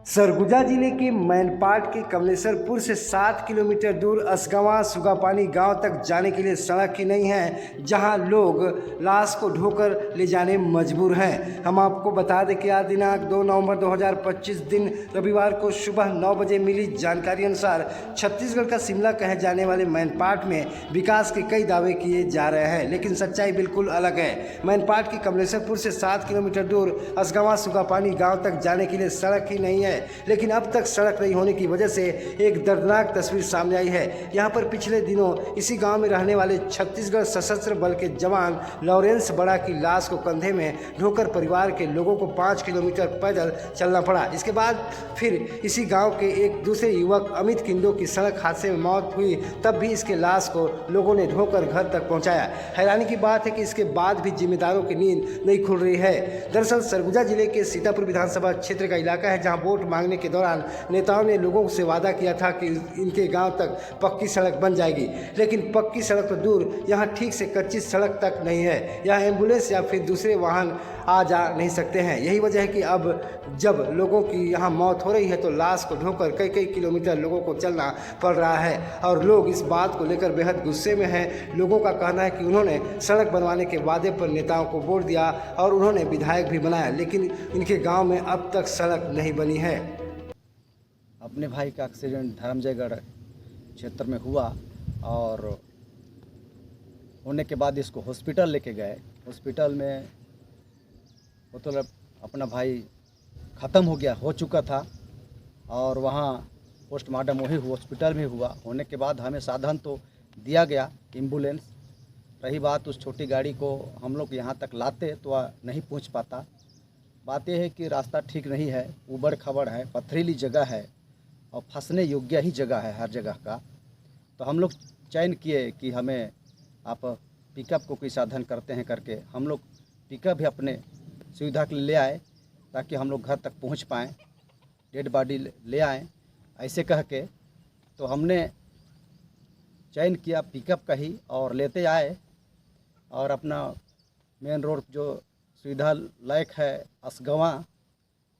सरगुजा जिले के मैनपाट के कमलेश्वरपुर से 7 किलोमीटर दूर असगवां सुगापानी गांव तक जाने के लिए सड़क ही नहीं है, जहां लोग लाश को ढोकर ले जाने मजबूर हैं। हम आपको बता दें कि आज दिनांक 2 नवंबर 2025 दिन रविवार को सुबह 9 बजे मिली जानकारी अनुसार छत्तीसगढ़ का शिमला कहे जाने वाले मैनपाट में विकास के कई दावे किए जा रहे हैं, लेकिन सच्चाई बिल्कुल अलग है। मैनपाट के कमलेश्वरपुर से 7 किलोमीटर दूर असगवां सुगापानी गाँव तक जाने के लिए सड़क ही नहीं है, लेकिन अब तक सड़क नहीं होने की वजह से एक दर्दनाक तस्वीर सामने आई है। यहां पर पिछले दिनों इसी गांव में रहने वाले छत्तीसगढ़ सशस्त्र बल के जवान लॉरेंस बड़ा की लाश को कंधे में ढोकर परिवार के लोगों को 5 किलोमीटर पैदल चलना पड़ा। इसके बाद फिर इसी गांव के एक दूसरे युवक अमित किंडो की सड़क हादसे में मौत हुई, तब भी इसके लाश को लोगों ने ढोकर घर तक पहुंचाया। हैरानी की बात है कि इसके बाद भी जिम्मेदारों की नींद नहीं खुल रही है। दरअसल सरगुजा जिले के सीतापुर विधानसभा क्षेत्र का इलाका है, जहां वोट मांगने के दौरान नेताओं ने लोगों से वादा किया था कि इनके गांव तक पक्की सड़क बन जाएगी, लेकिन पक्की सड़क तो दूर, यहां ठीक से कच्ची सड़क तक नहीं है। यहां एम्बुलेंस या फिर दूसरे वाहन आ जा नहीं सकते हैं। यही वजह है कि अब जब लोगों की यहां मौत हो रही है तो लाश को ढोकर कई कई किलोमीटर लोगों को चलना पड़ रहा है, और लोग इस बात को लेकर बेहद गुस्से में हैं। लोगों का कहना है कि उन्होंने सड़क बनवाने के वादे पर नेताओं को वोट दिया और उन्होंने विधायक भी बनाया, लेकिन इनके गाँव में अब तक सड़क नहीं बनी है। अपने भाई का एक्सीडेंट धर्मजयगढ़ क्षेत्र में हुआ, और होने के बाद इसको हॉस्पिटल लेके गए। हॉस्पिटल में मतलब अपना भाई ख़त्म हो चुका था, और वहाँ पोस्टमार्टम वही हॉस्पिटल में हुआ। होने के बाद हमें साधन तो दिया गया, एम्बुलेंस। रही बात उस छोटी गाड़ी को हम लोग यहाँ तक लाते तो नहीं पहुँच पाता। बात यह है कि रास्ता ठीक नहीं है, ऊबड़ खबड़ है, पथरीली जगह है और फंसने योग्य ही जगह है हर जगह का। तो हम लोग चयन किए कि हमें आप पिकअप को कोई साधन करते हैं करके हम लोग पिकअप भी अपने सुविधा के लिए ले आए, ताकि हम लोग घर तक पहुंच पाएँ, डेड बॉडी ले आएँ ऐसे कह के। तो हमने चयन किया पिकअप का ही और लेते आए, और अपना मेन रोड जो सुविधा लायक है असगवां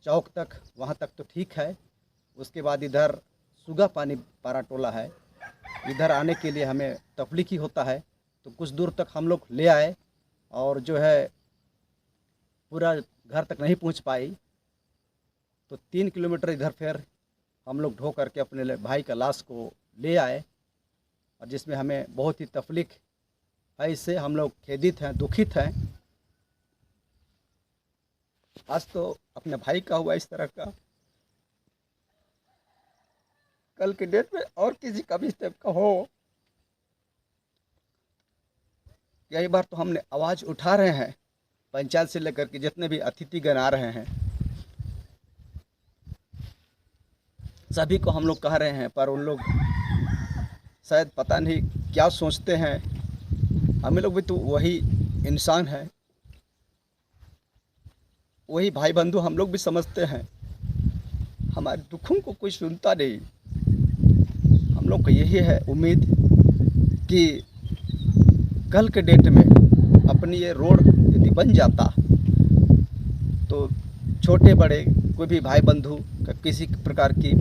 चौक तक, वहाँ तक तो ठीक है। उसके बाद इधर सुगापानी पारा टोला है, इधर आने के लिए हमें तकलीफ ही होता है, तो कुछ दूर तक हम लोग ले आए, और जो है पूरा घर तक नहीं पहुंच पाई। तो 3 किलोमीटर इधर फिर हम लोग ढो करके अपने भाई का लाश को ले आए, और जिसमें हमें बहुत ही तकलीफ है। इससे हम लोग खेदित हैं, दुखित हैं। आज तो अपने भाई का हुआ इस तरह का, कल के डेट में और किसी का भी इस टाइप का हो। यही बार तो हमने आवाज़ उठा रहे हैं, पंचायत से लेकर के जितने भी अतिथिगण आ रहे हैं सभी को हम लोग कह रहे हैं, पर उन लोग शायद पता नहीं क्या सोचते हैं। हमें लोग भी तो वही इंसान हैं, वही भाई बंधु, हम लोग भी समझते हैं। हमारे दुखों को कोई सुनता नहीं। हम लोग को यही है उम्मीद कि कल के डेट में अपनी ये रोड यदि बन जाता तो छोटे बड़े कोई भी भाई बंधु का किसी प्रकार की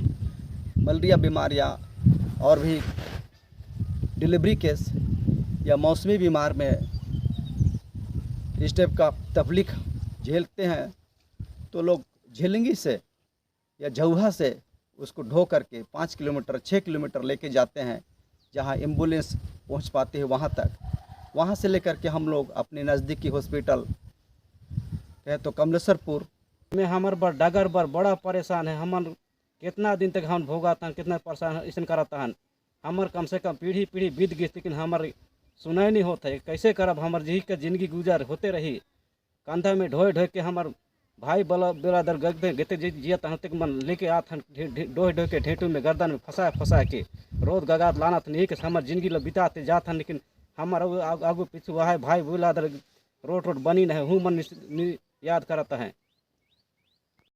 मलेरिया बीमारियाँ और भी डिलीवरी केस या मौसमी बीमार में इस टाइप का तकलीफ झेलते हैं, तो लोग झेलंगी से या झौहा से उसको ढो करके 5 किलोमीटर 6 किलोमीटर लेके जाते हैं, जहां एम्बुलेंस पहुंच पाती है वहां तक। वहां से लेकर के हम लोग अपने नज़दीकी हॉस्पिटल कहे तो कमलेश्वरपुर में हमार बर डगर बर बड़ा परेशान है। हमार कितना दिन तक हम भोगाता हन, कितना परेशान ऐसा करता हन। हमार कम से कम पीढ़ी बीत गई, लेकिन हमार सुनाई नहीं होता है। कैसे करब, हमार जी का जिंदगी गुजार होते रही। कंधा में ढोए ढोए के हमार भाई बेरादर गते जियत हन, तक मन लेके आत हन, ढोए ढोए के ढेटू में गर्दन में फंसा के रोज गगात लाना था। नहीं कि हमार जिंदगी ला बिताते जात हन, लेकिन हमारा आगू पीछू वह भाई बेरादर रोड बनी नहीं हूँ मन याद करता है।